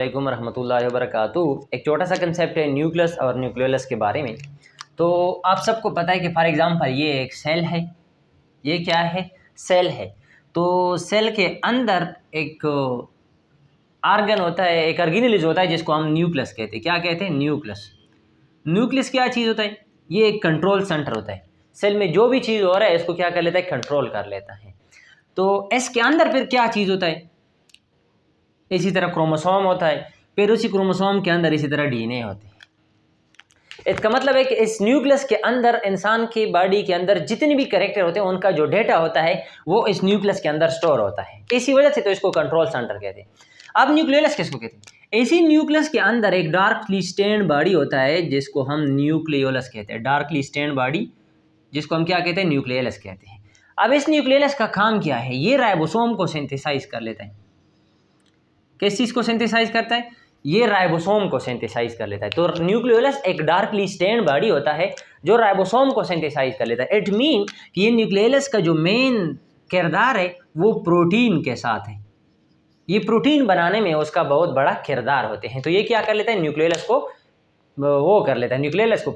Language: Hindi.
वालेकुम रहमतुल्लाहि व बरकातुहू। एक छोटा सा कंसेप्ट है न्यूक्लियस और न्यूक्लियोलस के बारे में। तो आप सबको पता है कि फॉर एग्जांपल ये एक सेल है, ये क्या है, सेल है। तो सेल के अंदर एक आर्गन होता है, एक ऑर्गेनेलिज होता है जिसको हम न्यूक्लियस कहते हैं। क्या कहते हैं? न्यूक्लियस। न्यूक्लियस क्या चीज़ होता है? ये एक कंट्रोल सेंटर होता है। सेल में जो भी चीज़ हो रहा है इसको क्या कर लेता है? कंट्रोल कर लेता है। तो इसके अंदर फिर क्या चीज़ होता है? इसी तरह क्रोमोसोम होता है, फिर उसी क्रोमोसोम के अंदर इसी तरह डीएनए होते हैं। इसका मतलब है कि इस न्यूक्लियस के अंदर इंसान की बॉडी के अंदर जितने भी कैरेक्टर होते हैं उनका जो डेटा होता है वो इस न्यूक्लियस के अंदर स्टोर होता है। इसी वजह से तो इसको कंट्रोल सेंटर कहते हैं। अब न्यूक्लियोलस किसको कहते हैं? इसी न्यूक्लियस के अंदर एक डार्कली स्टेन्ड बॉडी होता है जिसको हम न्यूक्लियोलस कहते हैं। डार्कली स्टेन्ड बॉडी जिसको हम क्या कहते हैं? न्यूक्लियोलस कहते हैं। अब इस न्यूक्लियोलस का काम क्या है? ये राइबोसोम को सिंथेसाइज कर लेता है। किस चीज़ को सिंथेसाइज करता है? ये राइबोसोम को सिंथेसाइज कर लेता है। तो न्यूक्लियोलस एक डार्कली स्टेन्ड बॉडी होता है जो राइबोसोम को सिंथेसाइज कर लेता है। इट मीन कि ये न्यूक्लियोलस का जो मेन किरदार है वो प्रोटीन के साथ है। ये प्रोटीन बनाने में उसका बहुत बड़ा किरदार होते हैं। तो ये क्या कर लेता है? न्यूक्लियोलस को वो कर लेता है, न्यूक्लियोलस को